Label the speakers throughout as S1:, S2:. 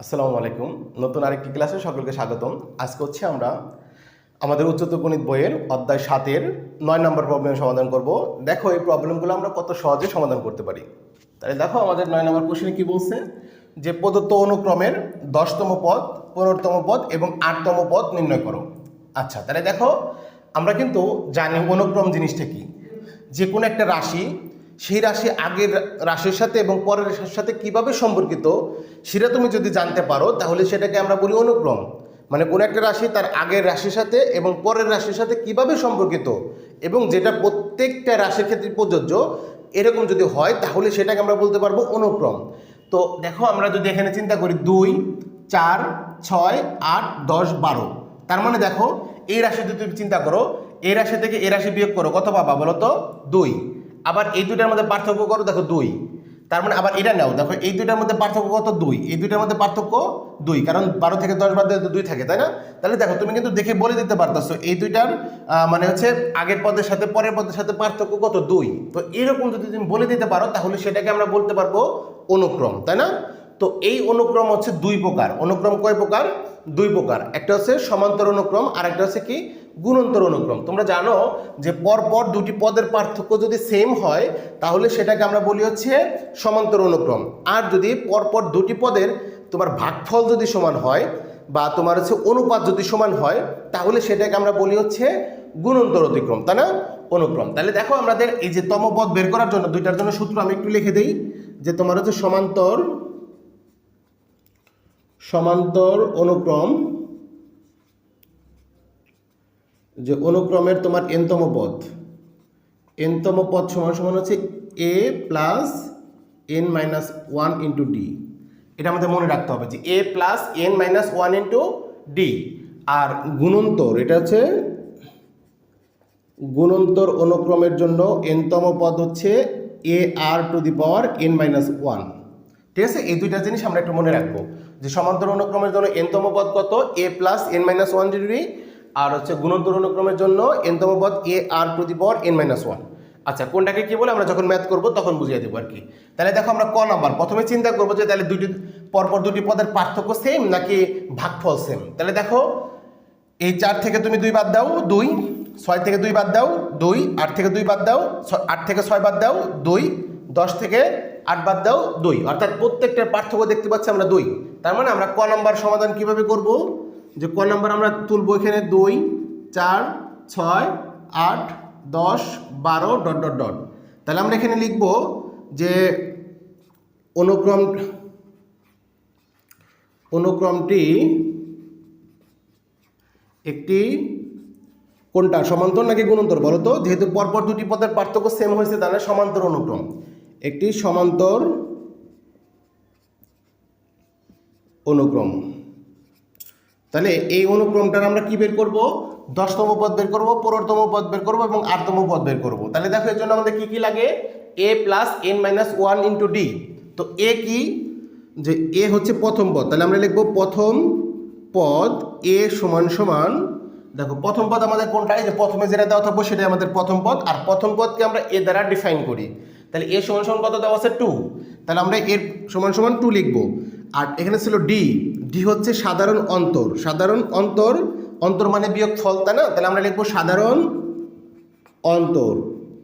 S1: আসসালামু আলাইকুম। নতুন আরেকটি ক্লাসে সকলকে স্বাগতম। আজকে হচ্ছে আমরা আমাদের উচ্চতর গণিত বইয়ের অধ্যায় 7-এর 9 নম্বর প্রবলেম সমাধান করব। দেখো এই প্রবলেমগুলো আমরা কত সহজে সমাধান করতে পারি। তাহলে দেখো আমাদের 9 নম্বর কোশ্চেনে কি বলছে, যে প্রদত্ত অনুক্রমের 10তম পদ, 15তম পদ এবং 8তম পদ নির্ণয় করো। আচ্ছা, তাহলে দেখো আমরা কিন্তু জানি অনুক্রম জিনিসটা কি। যে কোনো একটা রাশি, সেই রাশি আগের রাশির সাথে এবং পরের রাশির সাথে কিভাবে সম্পর্কিত সেটা তুমি যদি জানতে পারো তাহলে সেটাকে আমরা বলি অনুক্রম। মানে কোনো একটা রাশি তার আগের রাশির সাথে এবং পরের রাশির সাথে কিভাবে সম্পর্কিত এবং যেটা প্রত্যেকটা রাশির ক্ষেত্রে প্রযোজ্য, এরকম যদি হয় তাহলে সেটাকে আমরা বলতে পারবো অনুক্রম। তো দেখো আমরা যদি এখানে চিন্তা করি 2, 4, 6, 8, 10, 12, তার মানে দেখো এই রাশি যদি তুমি চিন্তা করো, এই রাশি থেকে এই রাশি বিয়োগ করো, কত পাবা বলো তো? 2। আবার এই দুইটার মধ্যে পার্থক্য করো, দেখো 2। তার মানে আবার এটা নাও, দেখো এই দুইটার মধ্যে পার্থক্য কত? 2। এই দুইটার মধ্যে পার্থক্য 2, কারণ 12 থেকে 10 বাদ দিলে 2 থাকে, তাই না? তাহলে দেখো তুমি কিন্তু দেখে বলে দিতে পারতেছো এই দুইটার মানে হচ্ছে আগের পদের সাথে পরের পদের সাথে পার্থক্য কত? 2। তো এরকম যদি তুমি বলে দিতে পারো তাহলে সেটাকে আমরা বলতে পারবো অনুক্রম, তাই না? তো এই অনুক্রম হচ্ছে 2 প্রকার। অনুক্রম কয় প্রকার? 2 প্রকার। একটা হচ্ছে সমান্তর অনুক্রম আর একটা হচ্ছে কি গুণন্তর অনুক্রম। তোমরা জানো যে পরপর দুটি পদের পার্থক্য যদি সেম হয় তাহলে সেটাকে আমরা বলি হচ্ছে সমান্তর অনুক্রম। আর যদি পরপর দুটি পদের তোমার ভাগফল যদি সমান হয় বা তোমার হচ্ছে অনুপাত যদি সমান হয় তাহলে সেটাকে আমরা বলি হচ্ছে গুণন্তর অতিক্রম, তাই না? অনুক্রম। তাহলে দেখো আমাদের এই যে তম পদ বের করার জন্য দুইটার জন্য সূত্র আমি একটু লিখে দিই, যে তোমার হচ্ছে সমান্তর অনুক্রম, যে অনুক্রমের তোমার nতম পদ সমান সমান হচ্ছে a plus n minus 1 into D. এটা আমাদের মনে রাখতে হবে যে a plus n minus 1 into D. আর গুণন্তর, এটা হচ্ছে গুণন্তর অনুক্রমের জন্য nতম পদ হচ্ছে a r to the power n minus 1। ঠিক আছে, এই দুইটা জিনিস আমরা একটু মনে রাখবো যে সমান্তর অনুক্রমের জন্য nতম পদ কত? a plus n minus 1 degree. আর হচ্ছে গুণন্তর অনুক্রমের জন্য nতম পদ a r to the power n minus 1। আচ্ছা, কোনটাকে কি বলে আমরা যখন ম্যাথ করব তখন বুঝিয়ে দেবো আর কি। তাহলে দেখো আমরা ক নাম্বার প্রথমে চিন্তা করবো যে তাহলে পরপর দুটি পদের পার্থক্য সেম নাকি ভাগফল সেম। তাহলে দেখো এই 4 থেকে তুমি 2 বাদ দাও 2, 6 থেকে 2 বাদ দাও 2, 8 থেকে 2 বাদ দাও 8 থেকে 6 বাদ দাও 2, 10 থেকে 8 বাদ দাও 2, অর্থাৎ প্রত্যেকটার পার্থক্য দেখতে পাচ্ছি আমরা 2। তার মানে আমরা ক নাম্বার সমাধান কিভাবে করব, যে ক নাম্বার আমরা তুলবো এখানে 2, 4, 6, 8, 10, 12 ডট ডট ডট। তাহলে আমরা এখানে লিখব যে অনুক্রমটি একটি কোনটা, সমান্তর নাকি গুণন্তর বলো তো? যেহেতু পরপর দুটি পদের পার্থক্য সেম হয়েছে তাহলে সমান্তর অনুক্রম, একটি সমান্তর অনুক্রম। তাহলে এই অনুক্রমটার আমরা কি বের করব? 10তম পদ বের করব, 15তম পদ বের করব এবং 8তম পদ বের করব। তাহলে দেখো এর জন্য আমাদের কি কি লাগে? a plus n minus 1 into D. তো a কি, যে a হচ্ছে প্রথম পদ, তাহলে আমরা লিখব প্রথম পদ a সমান সমান, দেখো প্রথম পদ আমাদের কোনটা? এই যে প্রথমে যেটা দেওয়া থাকবো সেটাই আমাদের প্রথম পদ, আর প্রথম পদকে আমরা a দ্বারা ডিফাইন করি। তাহলে a সমান সমান কত দেওয়া আছে? 2। তাহলে আমরা এর সমান সমান 2 লিখব। আর এখানে ছিল ডি হচ্ছে সাধারণ অন্তর। সাধারণ অন্তর মানে বিয়োগফল, তাই না? তাহলে আমরা লিখবো সাধারণ অন্তর।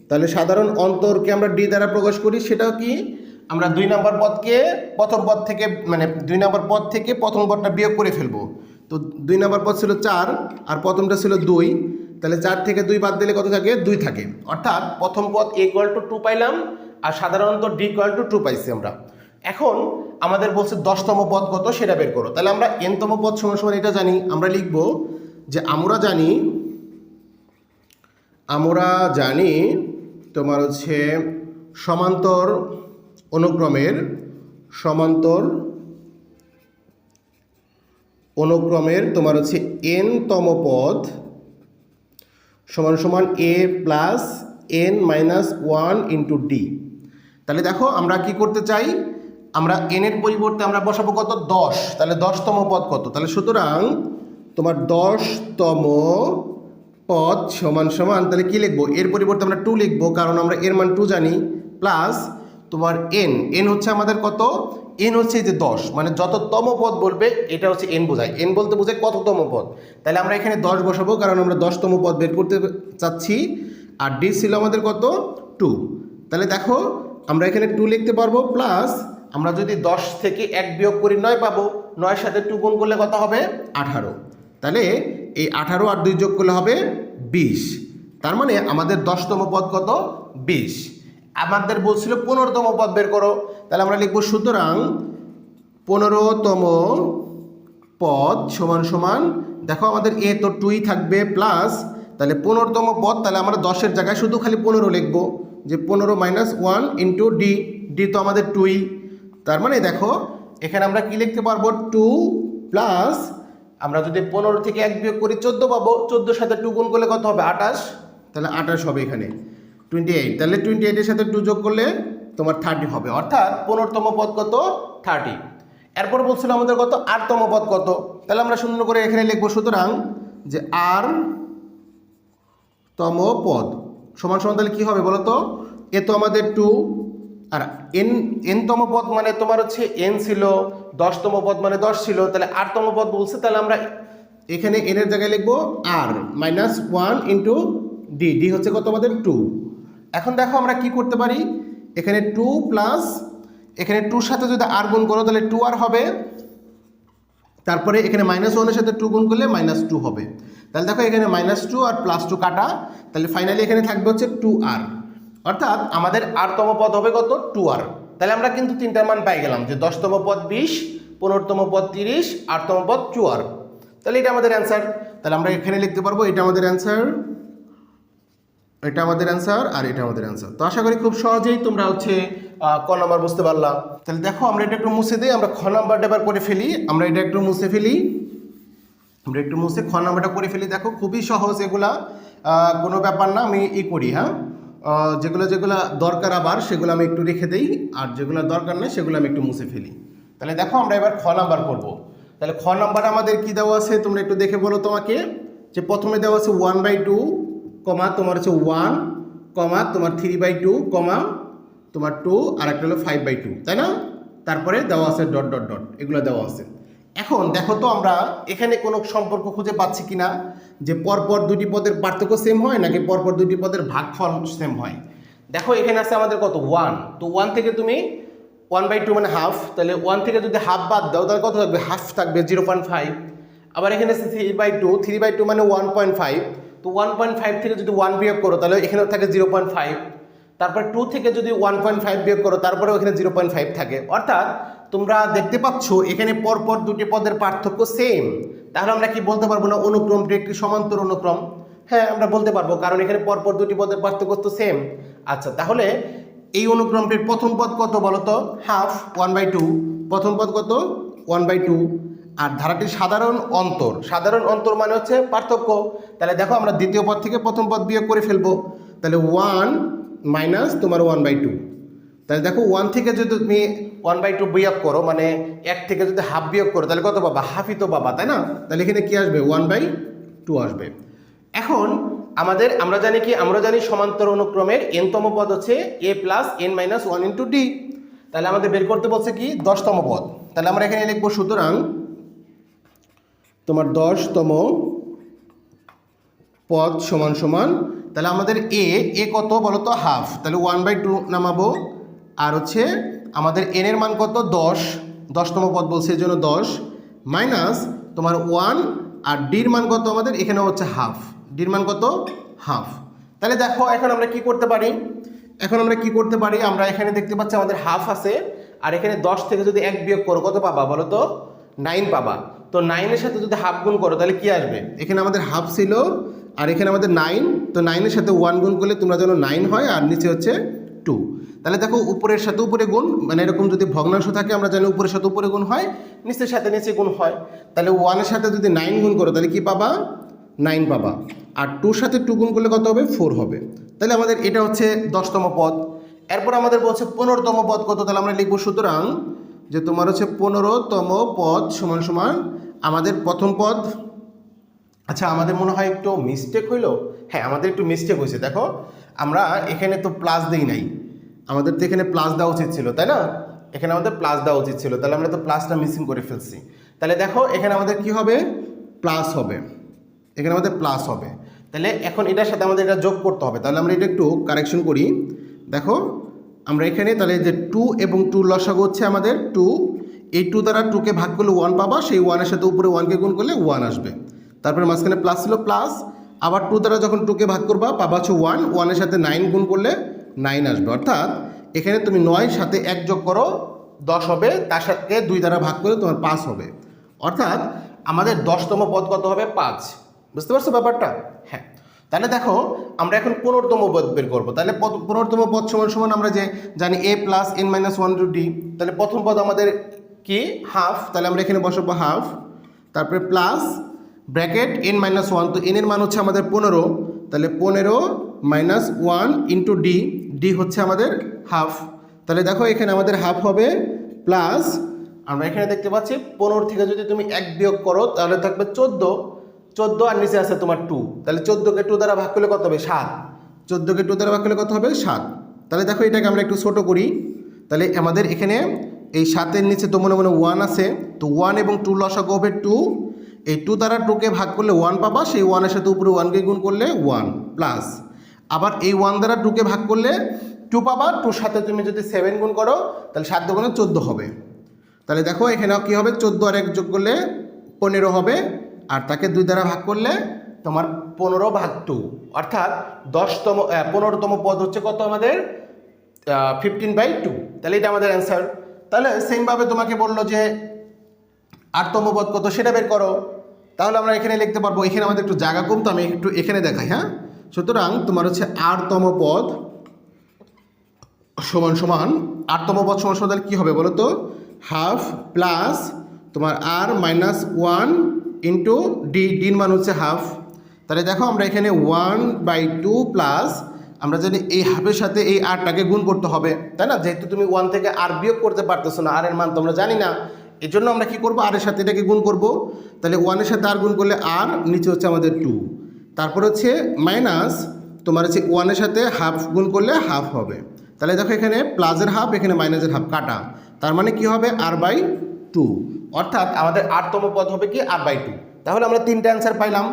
S1: তাহলে সাধারণ অন্তরকে আমরা ডি দ্বারা প্রকাশ করি, সেটাও কি আমরা 2 নম্বর পদকে প্রথম পদ থেকে, মানে 2 নম্বর পদ থেকে প্রথম পদটা বিয়োগ করে ফেলবো। তো 2 নম্বর পদ ছিল 4 আর প্রথমটা ছিল 2, তাহলে 4 থেকে 2 বাদ দিলে কত থাকে? 2 থাকে। অর্থাৎ প্রথম পদ a = 2 পাইলাম আর সাধারণত d = 2 পাইছি আমরা। এখন আমাদের বলছে 10তম পদ কত সেটা বের করো। তাহলে আমরা nতম পদ সমান সমান এটা জানি, আমরা লিখব যে আমরা জানি তোমার হচ্ছে সমান্তর অনুক্রমের তোমার হচ্ছে nতম পদ সমান সমান a plus n minus 1 into D. তাহলে দেখো আমরা কি করতে চাই, আমরা n এর পরিবর্তে আমরা বসাবো কত? 10। তাহলে 10তম পদ কত? তাহলে সুতরাং তোমার 10তম পদ সমান সমান, তাহলে কি লিখবো? এর পরিবর্তে আমরা 2 লিখবো, কারণ আমরা এর মান 2 জানি, প্লাস তোমার n হচ্ছে আমাদের কত? এন হচ্ছে এই যে 10, মানে যততম পদ বলবে এটা হচ্ছে এন বোঝায়। এন বলতে বোঝায় কততম পদ। তাহলে আমরা এখানে 10 বসাবো, কারণ আমরা 10তম পদ বের করতে চাচ্ছি। আর ডি ছিল আমাদের কত 2। তাহলে দেখো আমরা এখানে 2 লিখতে পারবো, প্লাস আমরা যদি 10 থেকে 1 বিয়োগ করি 9 পাবো। 9 সাথে 2 গুণ করলে কত হবে 18। তাহলে এই 18 আর 2 যোগ করলে হবে 20। তার মানে আমাদের 10তম পদ কত 20। আমাদের বলছিল 15তম পদ বের করো। তাহলে আমরা লিখবো সুতরাং 15তম পদ সমান সমান, দেখো আমাদের এ তো 2ই থাকবে, প্লাস তাহলে 15তম পদ, তাহলে আমরা 10-এর জায়গায় শুধু খালি 15 লিখবো, যে 15 - 1 ইন্টু ডি। ডি তো আমাদের 2ই। তার মানে দেখো এখানে আমরা কি লিখতে পারবো 2 প্লাস আমরা যদি 15 থেকে 1 বিয়োগ করি 14 পাবো। 14 সাথে 2 গুণ করলে কত হবে 28। তাহলে 28 হবে এখানে 28। তাহলে 28-এর সাথে 2 যোগ করলে তোমার 30 হবে, অর্থাৎ 15তম পদ কত 30। এরপর বলছিল আমাদের কত 8তম পদ কত। তাহলে আমরা সুন্দর করে এখানে লিখবো সুতরাং যে আর তম পদ সমান সমান, তাহলে কী হবে বলো তো, এ তো আমাদের 2 আর এনতম পদ মানে তোমার হচ্ছে এন ছিল, 10তম পদ মানে 10 ছিল, তাহলে 8তম পদ বলছে। তাহলে আমরা এখানে এনের জায়গায় লিখবো আর -1 ইন্টু ডি। ডি হচ্ছে কত আমাদের 2। এখন দেখো আমরা কি করতে পারি, এখানে 2 প্লাস এখানে 2 সাথে যদি আর গুণ করো তাহলে 2 আর হবে, তারপরে এখানে -1-এর সাথে 2 গুণ করলে -2 হবে। তাহলে দেখো এখানে -2 আর +2 কাটা, তাহলে ফাইনালি এখানে থাকবে হচ্ছে 2r, অর্থাৎ আমাদের 8তম পদ হবে কত 2r। তাহলে আমরা কিন্তু তিনটার মান পাই গেলাম, যে 10তম পদ 20, 15তম পদ 30, 8তম পদ 2r। তাহলে এটা আমাদের অ্যান্সার। তাহলে আমরা এখানে লিখতে পারবো এটা আমাদের অ্যান্সার, এটা আমাদের অ্যান্সার, আর এটা আমাদের অ্যান্সার। তো আশা করি খুব সহজেই তোমরা হচ্ছে ক নাম্বার বুঝতে পারলাম। তাহলে দেখো আমরা এটা একটু মুছে দিই, আমরা খ নাম্বারটা এবার করে ফেলি। আমরা এটা একটু মুছে ফেলি, আমরা একটু মুছে খ নাম্বারটা করে ফেলি। দেখো খুবই সহজ, এগুলা কোনো ব্যাপার না। আমি করি, হ্যাঁ, যেগুলো যেগুলো দরকার আবার সেগুলো আমি একটু রেখে দিই, আর যেগুলো দরকার নেই সেগুলো আমি একটু মুছে ফেলি। তাহলে দেখো আমরা এবার খ নাম্বার করব। তাহলে খ নাম্বার আমাদের কি দেওয়া আছে তোমরা একটু দেখে বলো তোমাকে, যে প্রথমে দেওয়া আছে 1/2 কমা তোমার হচ্ছে 1 কমা তোমার 3/2 কমা তোমার 2 আর একটা হলো 5/2, তাই না? তারপরে দেওয়া আছে ডট ডট ডট, এগুলো দেওয়া আছে। এখন দেখো তো আমরা এখানে কোনো সম্পর্ক খুঁজে পাচ্ছি কিনা, যে পরপর দুটি পদের পার্থক্য সেম হয় নাকি পরপর দুটি পদের ভাগফল সেম হয়। দেখো এখানে আছে আমাদের কত 1, তো 1 থেকে তুমি 1/2 মানে হাফ, তাহলে 1 থেকে যদি হাফ বাদ দাও তাহলে কত থাকবে, হাফ থাকবে 0.5। আবার এখানে আছে 3/2, 3/2 মানে 1.5, তো 1.5 থেকে যদি 1 বিয়োগ করো তাহলে এখানেও থাকে 0.5। তারপর 2 থেকে যদি 1.5 বিয়োগ করো তারপরেও এখানে 0.5 থাকে। অর্থাৎ তোমরা দেখতে পাচ্ছ এখানে পরপর দুটি পদের পার্থক্য সেম। তাহলে আমরা কি বলতে পারবো না অনুক্রমটি একটি সমান্তর অনুক্রম? হ্যাঁ, আমরা বলতে পারবো, কারণ এখানে পরপর দুটি পদের পার্থক্য তো সেম। আচ্ছা, তাহলে এই অনুক্রমটির প্রথম পদ কত বলো তো, হাফ 1/2, প্রথম পদ কত 1/2। আর ধারাটির সাধারণ অন্তর, সাধারণ অন্তর মানে হচ্ছে পার্থক্য। তাহলে দেখো আমরা দ্বিতীয় পদ থেকে প্রথম পদ বিয়োগ করে ফেলবো। তাহলে 1 মাইনাস তোমার 1/2। তাহলে দেখো 1 থেকে যদি তুমি 1/2 বিয়োগ করো, মানে 1 থেকে যদি হাফ বিয়োগ করো তাহলে কত পাবা, হাফই তো পাবা, তাই না? তাহলে এখানে কি আসবে 1/2 আসবে। এখন আমরা জানি কি, আমরা জানি সমান্তর অনুক্রমের nতম পদ হচ্ছে a plus n-1 into D. তাহলে আমাদের বের করতে বলছে কি 10তম পদ। তাহলে আমরা এখানে লিখবো সুতরাং তোমার 10তম পদ সমান সমান, তাহলে আমাদের এ কত বলো তো হাফ, তাহলে 1/2 নামাবো। আর হচ্ছে আমাদের এন এর মান কত 10, 10তম পদ বলছে এই জন্য 10 মাইনাস তোমার 1, আর ডির মান কত আমাদের এখানে হচ্ছে হাফ, ডির মান কত হাফ। তাহলে দেখো এখন আমরা কি করতে পারি, আমরা এখানে দেখতে পাচ্ছি আমাদের হাফ আছে, আর এখানে 10 থেকে যদি 1 বিয়োগ করো কত পাবা বলো তো 9 পাবা। তো 9 এর সাথে যদি হাফ গুণ করো তাহলে কি আসবে, এখানে আমাদের হাফ ছিল আর এখানে আমাদের 9, তো 9 এর সাথে 1 গুণ করলে তোমরা যেন 9 হয়, আর নিচে হচ্ছে 2। তাহলে দেখো উপরের সাথে উপরে গুণ, মানে এরকম যদি ভগ্নাংশ থাকে আমরা জানি উপরের সাথে উপরে গুণ হয়, নিচের সাথে নিচে গুণ হয়। তাহলে 1 এর সাথে যদি 9 গুণ করো তাহলে কি পাবা 9 পাবা, আর 2 সাথে 2 গুণ করলে কত হবে 4 হবে। তাহলে আমাদের এটা হচ্ছে 10তম পদ। এরপর আমাদের বলছে 15তম পদ কত, তাহলে আমরা লিখবো সুতরাং যে তোমার হচ্ছে 15তম পদ সমান সমান আমাদের প্রথম পদ। আচ্ছা, আমাদের মনে হয় একটু মিস্টেক হইলো, হ্যাঁ আমাদের একটু মিস্টেক হয়েছে। দেখো আমরা এখানে তো প্লাস দিই নাই, আমাদের তো এখানে প্লাস দেওয়া উচিত ছিল, তাই না? এখানে আমাদের প্লাস দেওয়া উচিত ছিল, তাহলে আমরা তো প্লাসটা মিসিং করে ফেলছি। তাহলে দেখো এখানে আমাদের কি হবে, প্লাস হবে, এখানে আমাদের প্লাস হবে। তাহলে এখন এটার সাথে আমাদের এটা যোগ করতে হবে, তাহলে আমরা এটা একটু কারেকশন করি। দেখো আমরা এখানে তাহলে যে 2 এবং 2 লসাগু হচ্ছে আমাদের 2, এই 2 দ্বারা 2কে ভাগ করলে 1 পাবা, সেই 1-এর সাথে উপরে 1কে গুণ করলে 1 আসবে, তারপরে মাঝখানে প্লাস ছিল প্লাস, আবার 2 দ্বারা যখন 2কে ভাগ করবা পাবা হচ্ছে 1, 1-এর সাথে 9 গুণ করলে 9 আসবে। অর্থাৎ এখানে তুমি 9 সাথে 1 যোগ করো 10 হবে, তার সাথে 2 দ্বারা ভাগ করে তোমার 5 হবে। অর্থাৎ আমাদের 10তম পদ কত হবে, 5। বুঝতে পারছো ব্যাপারটা? হ্যাঁ। তাহলে দেখো আমরা এখন 15তম পদ বের করবো। তাহলে 15তম পদ সমান সমান আমরা যে জানি a plus n minus 1 to d। তাহলে প্রথম পদ আমাদের কি, হাফ, তাহলে আমরা এখানে বসাবো হাফ, তারপরে প্লাস ব্র্যাকেট n মাইনাস 1, তো n এর মান হচ্ছে আমাদের 15, তাহলে 15 মাইনাস 1 ইন্টু d, d হচ্ছে আমাদের হাফ। তাহলে দেখো এখানে আমাদের হাফ হবে, প্লাস আমরা এখানে দেখতে পাচ্ছি 15 থেকে যদি তুমি 1 বিয়োগ করো তাহলে থাকবে 14, আর নিচে আছে তোমার 2, তাহলে 14কে 2 দ্বারা ভাগ করলে কত হবে, 7, 14কে 2 দ্বারা ভাগ করলে কত হবে, 7। তাহলে দেখো এটাকে আমরা একটু ছোট করি, তাহলে আমাদের এখানে এই 7-এর নিচে তো মনে মনে 1 আছে, তো 1 এবং 2 লসাগু হবে 2, এই 2 দ্বারা 2কে ভাগ করলে 1 পাবা, সেই 1-এর সাথে উপরে 1কে গুণ করলে 1 প্লাস, আবার এই 1 দ্বারা 2কে ভাগ করলে 2 পাবা, 2-র সাথে তুমি যদি 7 গুণ করো তাহলে 7 দুগুণে 14 হবে। তাহলে দেখো এখানে কি হবে, 14 আর 1 যোগ করলে 15 হবে, আর তাকে 2 দ্বারা ভাগ করলে তোমার 15 ভাগ 2, অর্থাৎ 15তম পদ হচ্ছে কত আমাদের, 15/2। তাহলে এটা আমাদের অ্যান্সার। তাহলে সেমভাবে তোমাকে বললো যে 8তম পদ কত সেটা বের করো, তাহলে আমরা এখানে লিখতে পারবো। এখানে আমাদের একটু জায়গা কম, তো আমি একটু এখানে দেখাই। হ্যাঁ, সুতরাং তোমার হচ্ছে 8তম পদ সমান সমান 8তম পদ সমান সমান তাহলে কী হবে বলো তো, হাফ প্লাস তোমার আর মাইনাস 1 ইন্টু ডি, ডির মান হচ্ছে হাফ। তাহলে দেখো আমরা এখানে 1/2 প্লাস, আমরা জানি এই হাফের সাথে এই আরটাকে গুণ করতে হবে, তাই না? যেহেতু তুমি 1 থেকে আর বিয়োগ করতে পারতেছো না, আর এর মান তোমরা জানি না, এই জন্য আমরা কী করবো, আর এর সাথে এটাকে গুণ করব। তাহলে 1-এর সাথে আর গুণ করলে আর, নিচে হচ্ছে আমাদের 2, তারপর হচ্ছে মাইনাস তোমার হচ্ছে 1-এর সাথে হাফ গুণ করলে হাফ হবে। তাহলে দেখো এখানে প্লাসের হাফ, এখানে মাইনাসের হাফ কাটা, তার মানে কি হবে, r/2, অর্থাৎ আমাদের 8তম পদ হবে কি, r/2। তাহলে আমরা 3টা অ্যান্সার পাইলাম।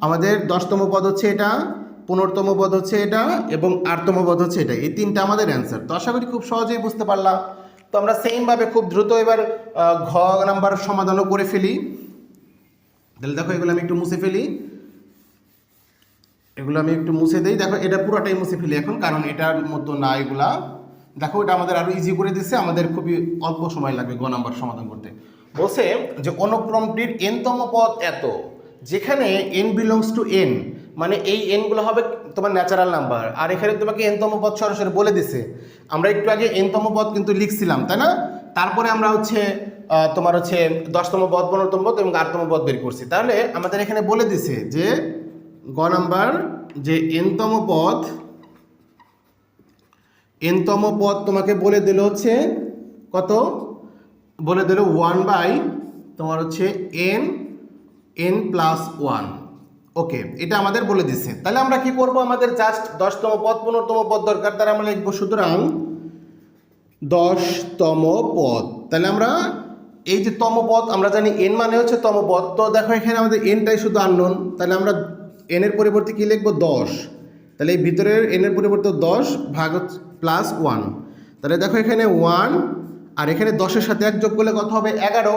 S1: আমাদের 10তম পদ হচ্ছে এটা, 15তম পদ হচ্ছে এটা, এবং 8তম পদ হচ্ছে এটা, এই 3টা আমাদের অ্যান্সার। তো আশা করি খুব সহজেই বুঝতে পারলাম। তো আমরা সেমভাবে খুব দ্রুত এবার ঘ নাম্বার সমাধানও করে ফেলি। তাহলে দেখো এগুলো আমি একটু মুছে ফেলি, এগুলো আমি একটু মুছে দিই। দেখো এটা পুরোটাই মুছে ফেলি এখন, কারণ এটার মতো না এগুলা। দেখো এটা আমাদের আরও ইজি করে দিচ্ছে, আমাদের খুবই অল্প সময় লাগবে গ নাম্বার সমাধান করতে। বলছে যে অনুক্রমটির nতম পদ এত, যেখানে n বিলংস টু n, মানে এই nগুলো হবে তোমার ন্যাচারাল নাম্বার, আর এখানে তোমাকে nতম পদ সরাসরি বলে দিছে। আমরা একটু আগে nতম পদ কিন্তু লিখছিলাম, তাই না? তারপরে আমরা হচ্ছে তোমার হচ্ছে 10তম পদ, 15তম পদ এবং 8তম পদ বের করছি। তাহলে আমাদের এখানে বলে দিছে যে গ নাম্বার যে nতম পদ তোমাকে বলে দিল হচ্ছে কত, বলে দিল 1/ তোমার হচ্ছে n প্লাস 1। ওকে, এটা আমাদের বলে দিছে। তাহলে আমরা কি করব, আমাদের জাস্ট 10তম পদ 15তম পদ দরকার, তাহলে আমরা লিখবো সুতরাং 10তম পদ। তাহলে আমরা এই যে তম পদ, আমরা জানি n মানে হচ্ছে তম পদ, তো দেখো এখানে আমাদের nটাই শুধু আননোন, তাহলে আমরা n এর পরিবর্তে কি লিখবো, 10। তাহলে এই ভিতরের n এর পরিবর্তে 10 ভাগ প্লাস 1, তাহলে দেখো এখানে 1, আর এখানে 10-এর সাথে 1 যোগ করলে কত হবে, 11।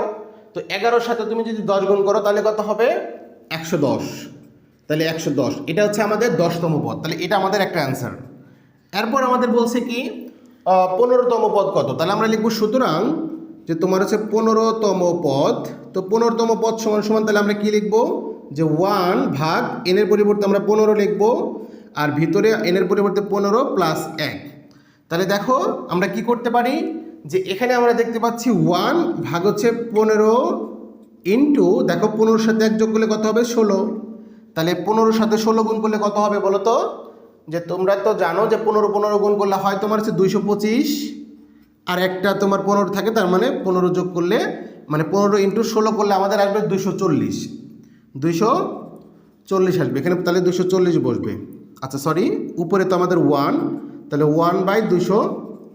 S1: তো 11-র সাথে তুমি যদি 10 গুণ করো তাহলে কত হবে, 110। তাহলে 110, এটা হচ্ছে আমাদের 10তম পদ। তাহলে এটা আমাদের একটা অ্যান্সার। এরপর আমাদের বলছে কি 15তম পদ কত, তাহলে আমরা লিখবো সুতরাং যে তোমার হচ্ছে 15তম পদ। তো 15তম পদ সমান সমান তাহলে আমরা কি লিখবো, যে 1 ভাগ n এর পরিবর্তে আমরা 15 লিখবো, আর ভিতরে n এর পরিবর্তে 15 প্লাস 1। তাহলে দেখো আমরা কি করতে পারি, যে এখানে আমরা দেখতে পাচ্ছি 1 ভাগ হচ্ছে 15 ইন্টু, দেখো 15-র সাথে 1 যোগ করলে কত হবে, 16। তাহলে 15-র সাথে 16 গুণ করলে কত হবে বলো তো, যে তোমরা তো জানো যে 15 গুণ করলে হয় তোমার হচ্ছে 225, আর একটা তোমার 15 থাকে, তার মানে 15 যোগ করলে মানে 15 ইন্টু 16 করলে আমাদের আসবে 240 আসবে এখানে, তাহলে 240 বসবে। আচ্ছা সরি, উপরে তো আমাদের 1, তাহলে 1/240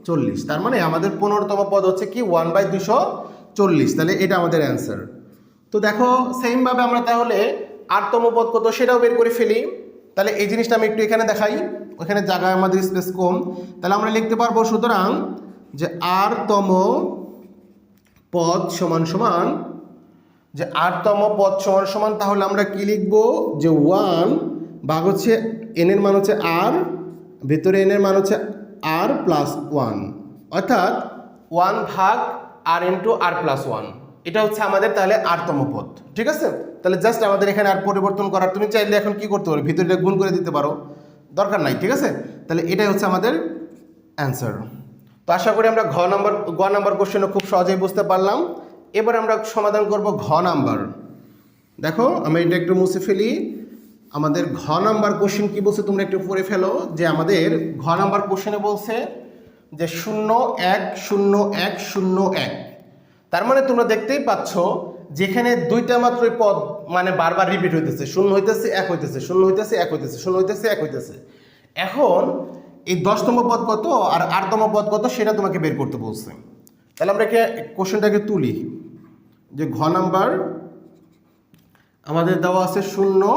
S1: 40। তার মানে আমাদের 15তম পদ হচ্ছে কি 1/240, তাহলে এটা আমাদের অ্যান্সার। তো দেখো সেমভাবে আমরা তাহলে 8তম পদ কত সেটাও বের করে ফেলি। তাহলে এই জিনিসটা আমি একটু এখানে দেখাই, ওখানে জায়গায় আমাদের স্পেস কম। তাহলে আমরা লিখতে পারবো সুতরাং যে 8তম পদ সমান সমান, যে 8তম পদ সমান সমান, তাহলে আমরা কি লিখবো যে 1 ভাগ হচ্ছে n এর মান হচ্ছে r, ভেতরে n এর মান হচ্ছে r প্লাস 1, অর্থাৎ 1 ভাগ r ইন্টু r প্লাস 1, এটা হচ্ছে আমাদের তাহলে 8তম পদ। ঠিক আছে, তাহলে জাস্ট আমাদের এখানে আর পরিবর্তন করার, তুমি চাইলে এখন কি করতে পারো, ভিতরে গুণ করে দিতে পারো, দরকার নাই। ঠিক আছে, তাহলে এটাই হচ্ছে আমাদের অ্যান্সার। তো আশা করি আমরা গ নাম্বার কোশ্চেনও খুব সহজেই বুঝতে পারলাম। এবার আমরা সমাধান করব ঘ নাম্বার। দেখো আমি এটা একটু মুছে ফেলি। আমাদের ঘ নাম্বার কোশ্চেন কি বলছে তোমরা একটু পড়ে ফেলো, যে আমাদের ঘ নাম্বার কোশ্চেনে বলছে যে 0 1 0 1 0 1। তার মানে তোমরা দেখতেই পাচ্ছ যেখানে দুইটা মাত্রই পদ মানে বারবার রিপিট হইতেছে, 0 হইতেছে 1 হইতেছে, 0 হইতেছে 1 হইতেছে, 0 হইতেছে 1 হইতেছে। এখন এই 10তম পদ কত আর 8তম পদ কত সেটা তোমাকে বের করতে বলছে। তাহলে আমরা কোশ্চেনটাকে তুলি, যে ঘ নাম্বার আমাদের দেওয়া আছে 0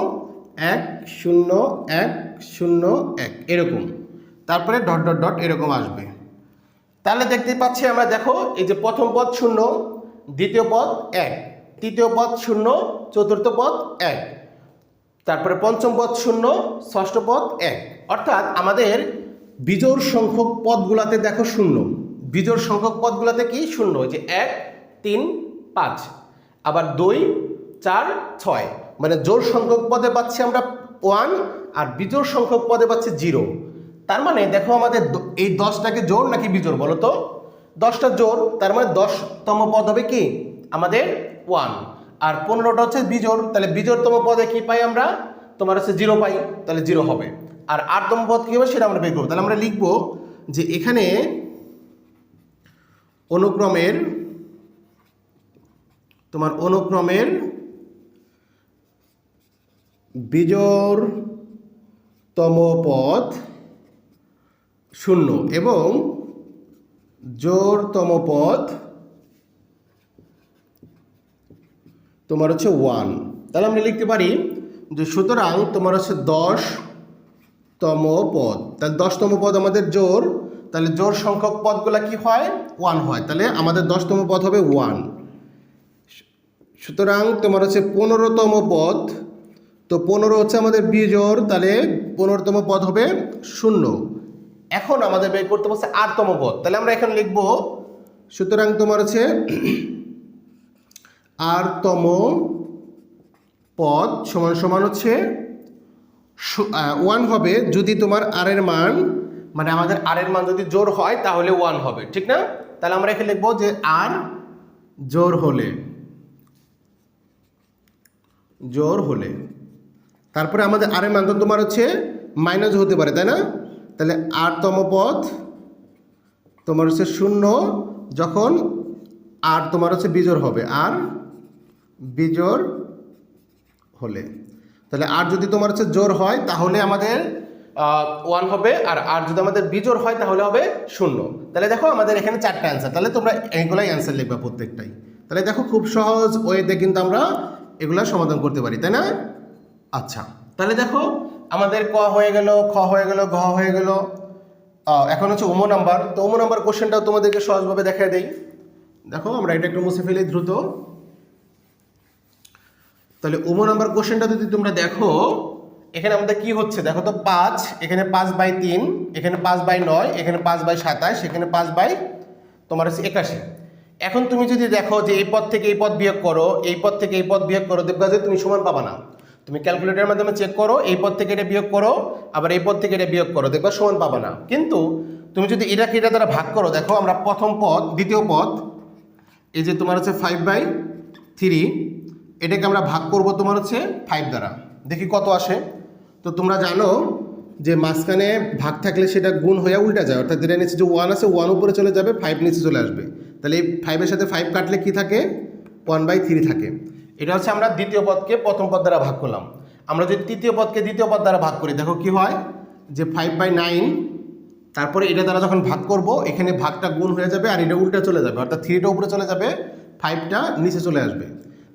S1: 1 0 1 0 1 এরকম, তারপরে ডট ডট ডট এরকম আসবে। তাহলে দেখতে পাচ্ছি আমরা, দেখো এই যে প্রথম পদ 0, দ্বিতীয় পদ 1, তৃতীয় পদ 0, চতুর্থ পদ 1, তারপরে পঞ্চম পদ 0, ষষ্ঠ পদ 1, অর্থাৎ আমাদের বিজোড় সংখ্যক পদগুলাতে দেখো 0, বিজোড় সংখ্যক পদগুলাতে কি 0, যে 1 3 5, আবার 2 4 6, মানে জোড় সংখ্যক পদে পাচ্ছি আমরা 1 আর বিজোড় সংখ্যক পদে পাচ্ছি 0। তার মানে দেখো আমাদের এই 10টাকে জোড় নাকি বিজোড় বলো তো? 10টা জোড়, তার মানে 10তম পদ হবে কি আমাদের 1, আর 15টা হচ্ছে বিজোড়, তাহলে বিজোড়তম পদে কি পাই আমরা, তোমার হচ্ছে 0 পাই, তাহলে 0 হবে। আর 8তম পদ কি হবে সেটা আমরা বের করবো। তাহলে আমরা লিখবো যে এখানে অনুক্রমের বিজোড়তম পদ 0 এবং জোড়তম পদ তোমার হচ্ছে 1। তাহলে আমরা লিখতে পারি যে সুতরাং তোমার হচ্ছে 10তম পদ, তাহলে 10তম পদ আমাদের জোড়, তাহলে জোড় সংখ্যক পদগুলো কি হয় 1 হয়, তাহলে আমাদের 10তম পদ হবে 1। সুতরাং তোমার হচ্ছে 15তম পদ, তো 15 হচ্ছে আমাদের বিজোড়, তাহলে 15তম পদ হবে 0। এখন আমাদের বের করতে বলছে 8তম পদ, তাহলে আমরা এখানে লিখব সুতরাং তোমার হচ্ছে 8তম পদ সমান সমান হচ্ছে 1 হবে যদি তোমার r এর মান, মানে আমাদের r এর মান যদি জোড় হয় তাহলে 1 হবে, ঠিক না? তাহলে আমরা এখানে লিখবো যে r জোড় হলে, তারপরে আমাদের r এর মান তো তোমার হচ্ছে মাইনাস হতে পারে, তাই না? তাহলে 8তম পদ তোমার হচ্ছে 0 যখন আর তোমার হচ্ছে বিজোড় হবে, আর বিজোড় হলে, তাহলে আর যদি তোমার হচ্ছে জোড় হয় তাহলে আমাদের 1 হবে, আর যদি আমাদের বিজোড় হয় তাহলে হবে 0। তাহলে দেখো আমাদের এখানে 4টা অ্যান্সার, তাহলে তোমরা এইগুলাই অ্যান্সার লিখবা প্রত্যেকটাই। তাহলে দেখো খুব সহজ ওয়েতে কিন্তু আমরা এগুলা সমাধান করতে পারি, তাই না? আচ্ছা, তাহলে দেখো আমাদের ক হয়ে গেল, খ হয়ে গেল, ঘ হয়ে গেল, এখন হচ্ছে ওমো নাম্বার। তো ওমো নাম্বার কোশ্চেনটাও তোমাদেরকে সহজভাবে দেখাই দেই। দেখো আমরা এটা একটু মুছে ফেলি দ্রুত। তাহলে ওমো নাম্বার কোশ্চেনটা যদি তোমরা দেখো, এখানে আমাদের কি হচ্ছে দেখো তো, 5, এখানে 5/3, এখানে 5/9, এখানে 5/27, এখানে 5/ তোমার হচ্ছে 81। এখন তুমি যদি দেখো যে এই পদ থেকে এই পদ বিয়োগ করো, এই পদ থেকে এই পদ বিয়োগ করো, দেখবা যে তুমি সমান পাবা না। তুমি ক্যালকুলেটরের মাধ্যমে চেক করো, এই পদ থেকে এটা বিয়োগ করো, আবার এই পদ থেকে এটা বিয়োগ করো, দেখবা সমান পাবা না। কিন্তু তুমি যদি এটাকে এটা দ্বারা ভাগ করো, দেখো আমরা প্রথম পদ দ্বিতীয় পদ, এই যে তোমার হচ্ছে 5/3, এটাকে আমরা ভাগ করব তোমার হচ্ছে 5 দ্বারা, দেখি কত আসে। তো তোমরা জানো যে মাঝখানে ভাগ থাকলে সেটা গুণ হয়ে উল্টা যায়, অর্থাৎ এটা নিচে যে 1 আছে 1 উপরে চলে যাবে, 5 নিচে চলে আসবে। তাহলে এই 5-এর সাথে 5 কাটলে কি থাকে, 1/3 থাকে। এটা হচ্ছে আমরা দ্বিতীয় পদকে প্রথম পদ দ্বারা ভাগ করলাম। আমরা যদি তৃতীয় পদকে দ্বিতীয় পদ দ্বারা ভাগ করি, দেখো কি হয় যে 5/9 তারপরে এটা দ্বারা যখন ভাগ করব এখানে ভাগটা গুণ হয়ে যাবে আর এটা উল্টা চলে যাবে, অর্থাৎ 3টা উপরে চলে যাবে, 5টা নিচে চলে আসবে।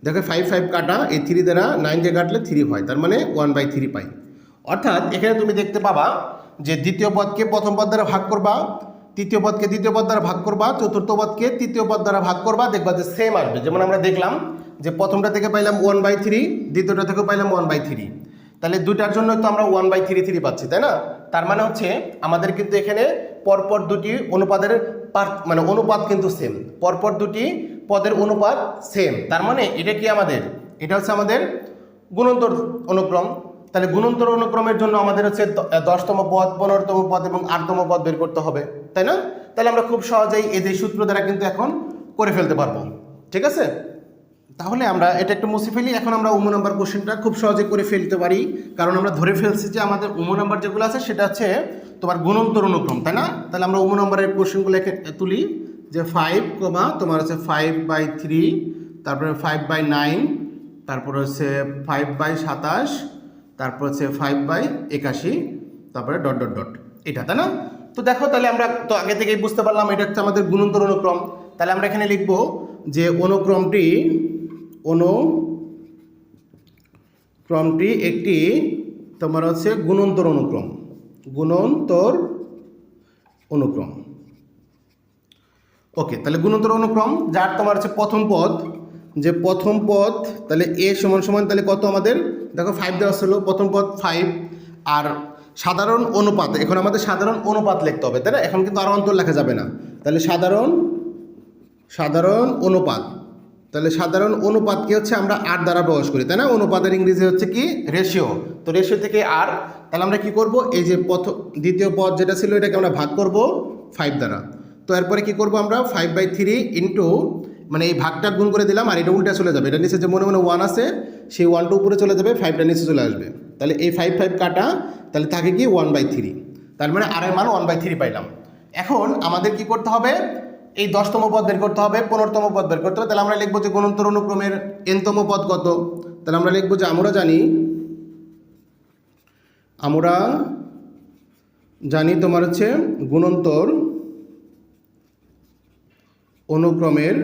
S1: দেখো 5 5 কাটা, এই 3 দ্বারা 9 দিয়ে কাটলে 3 হয়, তার মানে 1/3 পাই। অর্থাৎ এখানে তুমি দেখতে পাবা যে দ্বিতীয় পদকে প্রথম পদ দ্বারা ভাগ করবা, তৃতীয় পদকে দ্বিতীয় পদ দ্বারা ভাগ করবা, চতুর্থ পদকে তৃতীয় পদ দ্বারা ভাগ করবা, দেখবা যে সেম আসবে। যেমন আমরা দেখলাম যে প্রথমটা থেকে পাইলাম 1/3, দ্বিতীয়টা থেকে পাইলাম 1/3, তাহলে দুইটার জন্য তো আমরা 1/3 পাচ্ছি, তাই না? তার মানে হচ্ছে আমাদের কিন্তু এখানে পরপর দুটি অনুপাদের মানে অনুপাত কিন্তু সেম, পরপর দুটি পদের অনুপাত সেম। তার মানে এটা কি আমাদের, এটা হচ্ছে আমাদের গুণন্তর অনুক্রম। তাহলে গুণন্তর অনুক্রমের জন্য আমাদের হচ্ছে 10তম পদ, 15তম পদ এবং 8তম পদ বের করতে হবে, তাই না? তাহলে আমরা খুব সহজেই এই যে সূত্র দ্বারা কিন্তু এখন করে ফেলতে পারবো, ঠিক আছে? তাহলে আমরা এটা একটু মুছে ফেলি। এখন আমরা উম নাম্বার কোশ্চেনটা খুব সহজে করে ফেলতে পারি, কারণ আমরা ধরে ফেলছি যে আমাদের উম নাম্বার যেগুলো আছে সেটা হচ্ছে তোমার গুণন্তর অনুক্রম, তাই না? তাহলে আমরা উম নাম্বারের কোশ্চেনগুলো তুলি যে 5, তোমার হচ্ছে 5/3, তারপরে 5/9, তারপরে হচ্ছে 5/27, তারপর হচ্ছে 5/81, তারপরে ডট ডট ডট, এটা, তাই না? তো দেখো, তাহলে আমরা তো আগে থেকেই বুঝতে পারলাম এটা হচ্ছে আমাদের গুণন্তর অনুক্রম। তাহলে আমরা এখানে লিখবো যে অনুক্রমটি একটি তোমার হচ্ছে গুণন্তর অনুক্রম, ওকে। তাহলে গুণন্তর অনুক্রম যার তোমার হচ্ছে প্রথম পদ, যে প্রথম পদ, তাহলে এ সমান সমান তাহলে কত আমাদের, দেখো 5 দেওয়া ছিল, প্রথম পদ 5, আর সাধারণ অনুপাত, এখন আমাদের সাধারণ অনুপাত লিখতে হবে, তাই না? এখন কিন্তু আর অন্তর লেখা যাবে না। তাহলে সাধারণ অনুপাত, তাহলে সাধারণ অনুপাতকে হচ্ছে আমরা আর দ্বারা প্রকাশ করি, তাই না? অনুপাতের ইংরেজি হচ্ছে কি, রেশিও। তো রেশিও থেকে আর, তাহলে আমরা কি করব, এই যে দ্বিতীয় পদ যেটা ছিল এটাকে আমরা ভাগ করব 5 দ্বারা। তো এরপরে কি করব আমরা, 5/3 ইন্টু, মানে এই ভাগটা গুণ করে দিলাম আর এটা উল্টা চলে যাবে, এটা নিচে যে মনে 1 আছে সেই 1টা উপরে চলে যাবে, 5টা নিচে চলে আসবে। তাহলে এই 5 5 কাটা, তাহলে থাকে কি 1/3, তার মানে আর এর মান 1/3 পাইলাম। এখন আমাদের কি করতে হবে, এই 10তম পদ বের করতে হবে, 15তম পদ বের করতে হবে। তাহলে আমরা লিখবো যে গুণন্তর অনুক্রমের nতম পদ কত। তাহলে আমরা লিখবো যে আমরা জানি তোমার হচ্ছে গুণন্তর অনুক্রমের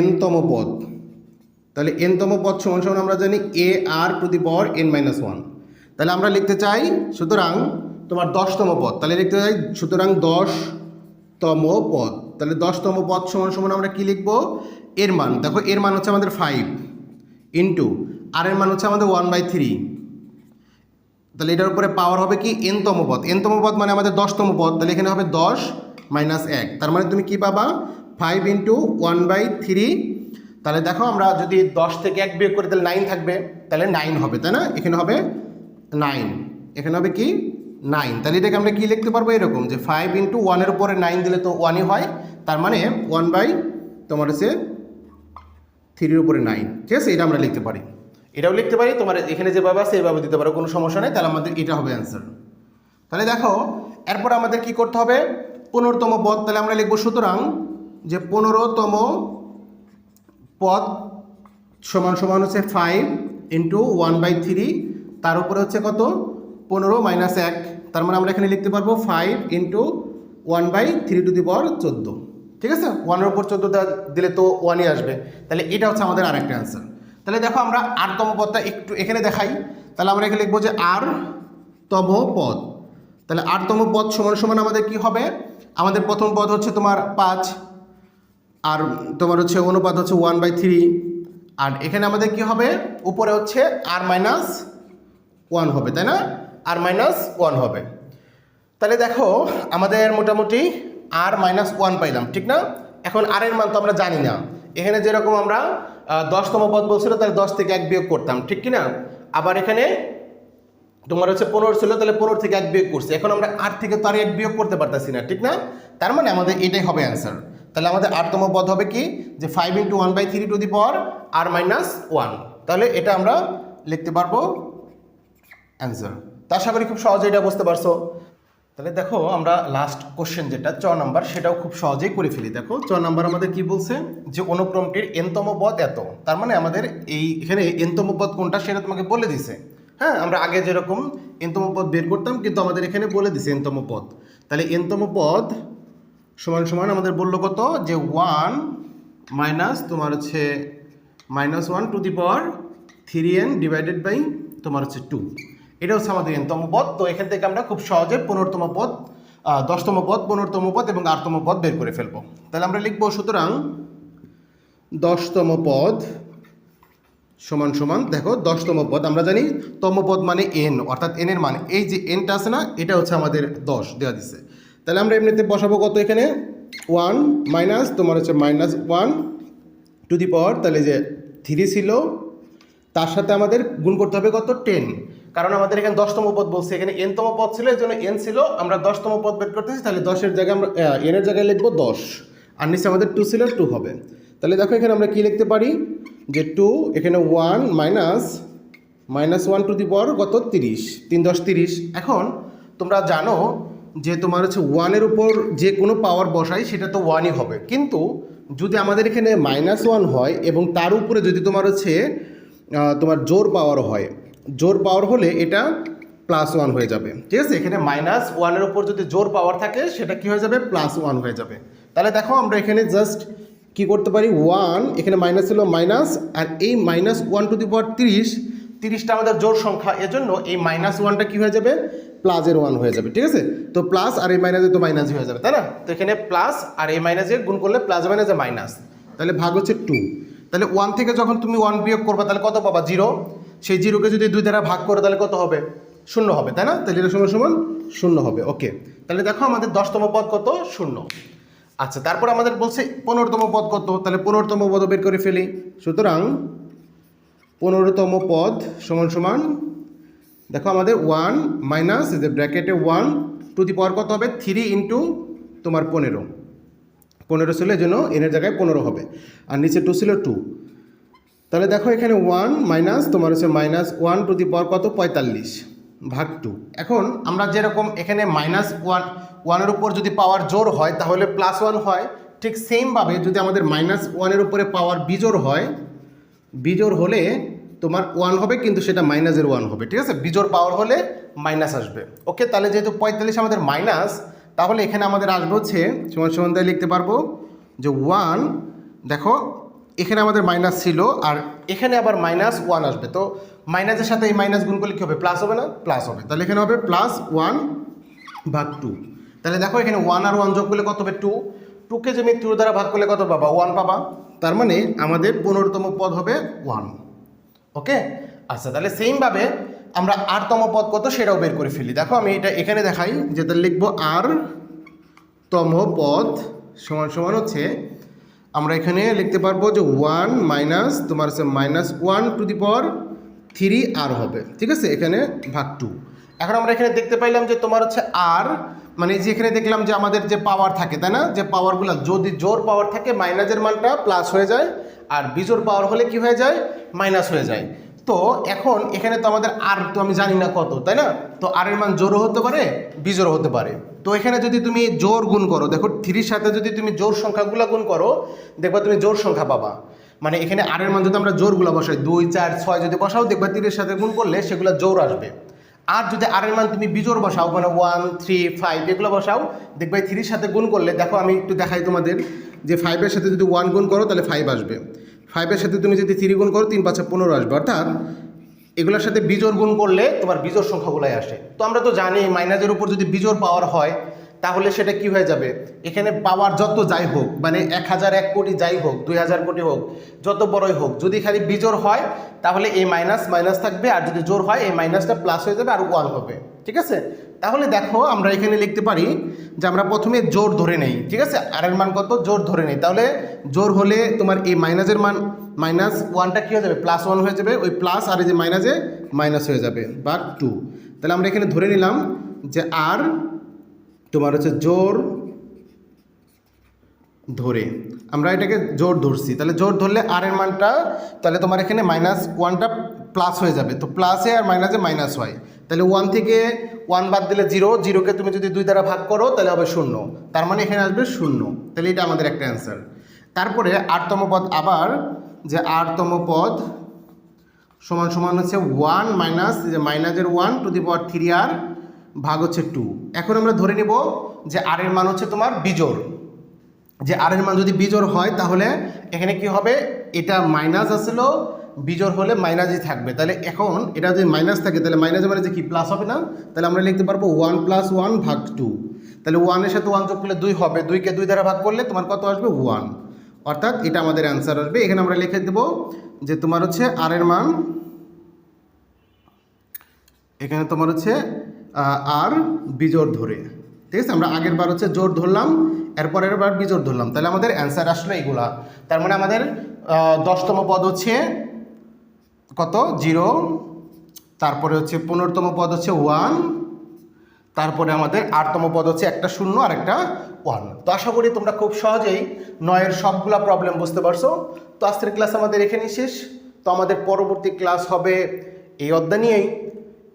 S1: nতম পদ। তাহলে nতম পদ সমান সমান আমরা জানি ar⁻n-1। তাহলে আমরা লিখতে চাই সুতরাং তোমার 10তম পদ, তাহলে লিখতে চাই সুতরাং 10তম পদ। তাহলে 10তম পদ সমান সমান আমরা কি লিখবো, এর মান, দেখো এর মান হচ্ছে আমাদের 5 ইন্টু আর এর মান হচ্ছে আমাদের 1/3, তাহলে এটার উপরে পাওয়ার হবে কি nতম পদ। nতম পদ মানে আমাদের 10তম পদ, তাহলে এখানে হবে 10 - 1, তার মানে তুমি কি পাবা 5 ইন্টু 1/3। তাহলে দেখো আমরা যদি 10 থেকে 1 বিয়োগ করি তাহলে 9 থাকবে, তাহলে 9 হবে, তাই না? এখানে হবে 9, এখানে হবে কি 9। তাহলে এটাকে আমরা কি লিখতে পারবো এরকম যে 5 ইন্টু 1-এর উপরে 9 দিলে তো 1ই হয়, তার মানে 1/3-এর উপরে 9, ঠিক আছে? এটা আমরা লিখতে পারি, এটাও লিখতে পারি, তোমার এখানে যেভাবে আছে এইভাবে দিতে পারো, কোনো সমস্যা নেই। তাহলে আমাদের এটা হবে অ্যান্সার। তাহলে দেখো এরপর আমাদের কি করতে হবে, 15তম পদ। তাহলে আমরা লিখবো সুতরাং যে 15তম পদ সমান সমান হচ্ছে 5 ইন্টু 1/3, তার উপরে হচ্ছে কত 15 - 1, তার মানে আমরা এখানে লিখতে পারবো 5 ইন্টু 1/3⁴, ঠিক আছে? 1-এর উপর 14 দিলে তো 1ই আসবে, তাহলে এটা হচ্ছে আমাদের আরেকটা অ্যান্সার। তাহলে দেখো আমরা 8তম পদটা একটু এখানে দেখাই। তাহলে আমরা এখানে লিখবো যে 8তম পদ। তাহলে 8তম পদ সমান সমান আমাদের কি হবে, আমাদের প্রথম পদ হচ্ছে তোমার 5, আর তোমার হচ্ছে অনুপাত হচ্ছে 1/3, আর এখানে আমাদের কি হবে, উপরে হচ্ছে r-1 হবে, তাই না? r-1 হবে। তাহলে দেখো আমাদের মোটামুটি r-1 পাইলাম, ঠিক না? এখন আর এর মান তো আমরা জানি না, এখানে যেরকম আমরা 10তম পদ বলছিল তাহলে 10 থেকে 1 বিয়োগ করতাম, ঠিক কি না? আবার এখানে তোমার হচ্ছে 15 ছিল, তাহলে 15 থেকে 1 বিয়োগ করছে, এখন আমরা 8 থেকে তো আর 1 বিয়োগ করতে পারতেছি না, ঠিক না? তার মানে আমাদের এটাই হবে অ্যান্সার। তাহলে আমাদের 8তম পদ হবে কি, যে 5 ইন্টু 1/3 r-1, তাহলে এটা আমরা লিখতে পারবো অ্যান্সার। তা আশা করি খুব সহজে এটা বুঝতে পারছো। তাহলে দেখো আমরা লাস্ট কোশ্চেন যেটা 6 নাম্বার, সেটাও খুব সহজেই করে ফেলি। দেখো 6 নাম্বার আমাদের কি বলছে, যে অনুক্রমটির nতম পদ এত, তার মানে আমাদের এখানে nতম পদ কোনটা সেটা তোমাকে বলে দিছে, হ্যাঁ, আমরা আগে যেরকম এনতম পদ বের করতাম, কিন্তু আমাদের এখানে বলে দিছে এনতম পদ। তাহলে এনতম পদ সমান সমান আমাদের বললো কত, যে 1 মাইনাস তোমার হচ্ছে -1 to the power 3n divided by তোমার হচ্ছে 2। এটা হচ্ছে আমাদের এনতম পদ। তো এখান থেকে আমরা খুব সহজে 15তম পদ, 10তম পদ, 15তম পদ এবং 8তম পদ বের করে ফেলবো। তাহলে আমরা লিখবো, সুতরাং 10তম পদ সমান সমান, দেখো 10তম পদ আমরা জানি তম পদ মানে n, অর্থাৎ n এর মান, এই যে nটা আছে না, এটা হচ্ছে আমাদের 10 দেওয়া দিচ্ছে। তাহলে আমরা এমনিতে বসাবো কত, এখানে 1 মাইনাস তোমার হচ্ছে -1 টু দি পাওয়ার, তাহলে যে 3 ছিল তার সাথে আমাদের গুণ করতে হবে কত, 10, কারণ আমাদের এখানে 10তম পদ বলছে, এখানে nতম পদ ছিল, এই জন্য n ছিল, আমরা 10তম পদ বের করতেছি। তাহলে 10-এর জায়গায় আমরা n এর জায়গায় লিখবো 10, আর নিচে আমাদের 2 ছিল, 2 হবে। তাহলে দেখো এখানে আমরা কি লিখতে পারি, যে 2, এখানে 1 মাইনাস -1 টু দি পাওয়ার কত, 30, 3 × 10 = 30। এখন তোমরা জানো যে তোমার হচ্ছে 1-এর উপর যে কোনো পাওয়ার বসাই সেটা তো 1ই হবে, কিন্তু যদি আমাদের এখানে -1 হয় এবং তার উপরে যদি তোমার হচ্ছে তোমার জোর পাওয়ার হয়, জোর পাওয়ার হলে এটা +1 হয়ে যাবে, ঠিক আছে। এখানে -1-এর উপর যদি জোর পাওয়ার থাকে সেটা কি হয়ে যাবে, +1 হয়ে যাবে। তাহলে দেখো আমরা এখানে জাস্ট কি করতে পারি, 1 এখানে মাইনাস ছিল মাইনাস, আর এই -1 টু দি পাওয়ার 30টা আমাদের জোড় সংখ্যা, এজন্য এই -1টা কি হয়ে যাবে, প্লাসের 1 হয়ে যাবে, ঠিক আছে। তো প্লাস আর এই মাইনাসে তো মাইনাসই হয়ে যাবে, তাই না। তো এখানে প্লাস আর এই মাইনাসে গুণ করলে প্লাস মাইনাসে মাইনাস, তাহলে ভাগ হচ্ছে 2। তাহলে 1 থেকে যখন তুমি 1 বিয়োগ করবা তাহলে কত পাবা, 0। সেই 0কে যদি 2 দ্বারা ভাগ করো তাহলে কত হবে, 0 হবে, তাই না। তাহলে এটা সমান সমান 0 হবে, ওকে। তাহলে দেখো আমাদের 10তম পদ কত, 0। আচ্ছা, তারপর আমাদের বলছে 15তম পদ কত, তাহলে 15তম পদ বের করে ফেলি। সুতরাং 15তম পদ সমান সমান, দেখো আমাদের 1 মাইনাস এই যে ব্র্যাকেটে 1 টু দি পাওয়ার কত হবে, 3 ইন্টু তোমার 15 ছিল, এই জন্য এনের জায়গায় 15 হবে, আর নিচে 2 ছিল 2। তাহলে দেখো এখানে 1 মাইনাস তোমার হচ্ছে -1 টু দি পাওয়ার কত, 45 ভাগ 2। এখন আমরা যেরকম এখানে -1-এর উপর যদি পাওয়ার জোর হয় তাহলে +1 হয়, ঠিক সেমভাবে যদি আমাদের -1-এর উপরে পাওয়ার বিজোড় হয়, বিজোড় হলে তোমার 1 হবে, কিন্তু সেটা -1 হবে, ঠিক আছে। বিজোড় পাওয়ার হলে মাইনাস আসবে, ওকে। তাহলে যেহেতু 45 আমাদের মাইনাস, তাহলে এখানে আমাদের আসবে হচ্ছে সমান সমান, তাই লিখতে পারবো যে 1, দেখো এখানে আমাদের মাইনাস ছিল আর এখানে আবার -1 আসবে, তো মাইনাসের সাথে এই মাইনাস গুণ করলে কী হবে, প্লাস হবে না, প্লাস হবে। তাহলে এখানে হবে +1 ভাগ 2। তাহলে দেখো এখানে 1 আর 1 যোগ করলে কত হবে, 2। 2কে যদি 2 দ্বারা ভাগ করলে কত পাবা, 1 পাবা। তার মানে আমাদের 15তম পদ হবে 1, ওকে। আচ্ছা, তাহলে সেমভাবে আমরা 8তম পদ কত সেটাও বের করে ফেলি। দেখো আমি এটা এখানে দেখাই, যে তাহলে লিখবো 8তম পদ সমান সমান হচ্ছে, আমরা এখানে লিখতে পারবো যে 1 মাইনাস তোমার হচ্ছে -1 টু দি পাওয়ার 3r হবে, ঠিক আছে, এখানে ভাগ 2। এখন আমরা এখানে দেখতে পাইলাম যে তোমার হচ্ছে আর, মানে যে এখানে দেখলাম যে আমাদের যে পাওয়ার থাকে, তাই না, যে পাওয়ারগুলো যদি জোর পাওয়ার থাকে মাইনাসের মানটা প্লাস হয়ে যায়, আর বিজোড় পাওয়ার হলে কি হয়ে যায়, মাইনাস হয়ে যায়। তো এখন এখানে তো আমাদের আর তো আমি জানি না কত, তাই না। তো আর এর মান জোরও হতে পারে, বিজোড়ও হতে পারে। তো এখানে যদি তুমি জোর গুণ করো, দেখো 3-র সাথে যদি তুমি জোর সংখ্যাগুলো গুণ করো, দেখবা তুমি জোর সংখ্যা পাবা। মানে এখানে আর এর মান যদি আমরা জোরগুলো বসাই, 2, 4, 6 যদি বসাও, দেখবা 3-এর সাথে গুণ করলে সেগুলো জোর আসবে। আর যদি আর এর মান তুমি বিজোড় বসাও, মানে 1, 3, 5 এগুলো বসাও, দেখবা 3-র সাথে গুণ করলে, দেখো আমি একটু দেখাই তোমাদের, যে 5-এর সাথে যদি 1 গুণ করো তাহলে 5 আসবে, 5-এর সাথে তুমি যদি 3 গুণ করো 3 × 5 = 15 আসবে, অর্থাৎ এগুলোর সাথে বিজোড় গুণ করলে তোমার বিজোড় সংখ্যাগুলাই আসে। তো আমরা তো জানি মাইনাসের উপর যদি বিজোড় পাওয়ার হয় তাহলে সেটা কি হয়ে যাবে, এখানে পাওয়ার যত যাই হোক, মানে 1001 কোটি যাই হোক, 2000 কোটি হোক, যত বড়ই হোক, যদি খালি বিজোড় হয় তাহলে এই মাইনাস মাইনাস থাকবে, আর যদি জোর হয় এই মাইনাসটা প্লাস হয়ে যাবে আর 1 হবে, ঠিক আছে। তাহলে দেখো আমরা এখানে লিখতে পারি যে আমরা প্রথমে জোর ধরে নেই, ঠিক আছে, আর এর মান কত, জোর ধরে নেই। তাহলে জোর হলে তোমার এই মাইনাসের মান -1টা কী হয়ে যাবে, +1 হয়ে যাবে, ওই প্লাস আর এই যে মাইনাসে মাইনাস হয়ে যাবে, ভাগ 2। তাহলে আমরা এখানে ধরে নিলাম যে আর তোমার হচ্ছে জোর ধরে, আমরা এটাকে জোর ধরছি, তাহলে জোর ধরলে আর এর মানটা, তাহলে তোমার এখানে -1টা প্লাস হয়ে যাবে, তো প্লাসে আর মাইনাসে মাইনাস হয়, তাহলে 1 থেকে 1 বাদ দিলে 0, 0কে তুমি যদি 2 দ্বারা ভাগ করো তাহলে হবে 0, তার মানে এখানে আসবে 0। তাহলে এটা আমাদের একটা অ্যান্সার। তারপরে 8তম পদ, আবার যে 8তম পদ সমান সমান হচ্ছে 1 মাইনাস যে মাইনাসের 1 টু দি পাওয়ার 3r ভাগ হচ্ছে 2। এখন আমরা ধরে নিব যে আর এর মান হচ্ছে তোমার বিজোড়, যে আর এর মান যদি বিজোড় হয় তাহলে এখানে কি হবে, এটা মাইনাস আসছিল, বিজোড় হলে মাইনাসই থাকবে। তাহলে এখন এটা যদি মাইনাস থাকে তাহলে মাইনাসের মানে যে কি প্লাস হবে না, তাহলে আমরা লিখতে পারবো 1 + 1 ভাগ 2। তাহলে 1 এর সাথে 1 যোগ করলে 2 হবে, 2কে 2 দ্বারা ভাগ করলে তোমার কত আসবে 1, অর্থাৎ এটা আমাদের অ্যান্সার আসবে। এখানে আমরা লিখে দেব যে তোমার হচ্ছে আর এর মান, এখানে তোমার হচ্ছে আর বিজোড় ধরে, ঠিক আছে। আমরা আগের বার হচ্ছে জোড় ধরলাম, এরপরের বার বিজোড় ধরলাম, তাহলে আমাদের অ্যান্সার আসলো এইগুলা। তার মানে আমাদের 10তম পদ হচ্ছে কত 0, তারপরে হচ্ছে 15তম পদ হচ্ছে 1, তারপরে আমাদের 8তম পদ হচ্ছে একটা 0 আর একটা 1। তো আশা করি তোমরা খুব সহজেই 9-এর সবগুলা প্রবলেম বুঝতে পারছো। তো আজকের ক্লাস আমাদের এখানেই শেষ। তো আমাদের পরবর্তী ক্লাস হবে এই অধ্যায় নিয়েই।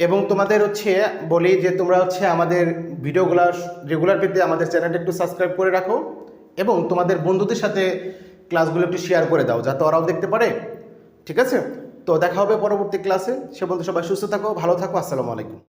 S1: এবং তোমাদের হচ্ছে বলি যে তোমরা হচ্ছে আমাদের ভিডিওগুলো রেগুলার পেতে আমাদের চ্যানেলটা একটু সাবস্ক্রাইব করে রাখো এবং তোমাদের বন্ধুদের সাথে ক্লাসগুলো একটু শেয়ার করে দাও যাতে ওরাও দেখতে পারে, ঠিক আছে। তো দেখা হবে পরবর্তী ক্লাসে। সে পর্যন্ত সবাই সুস্থ থাকো, ভালো থাকো, আসসালামু আলাইকুম।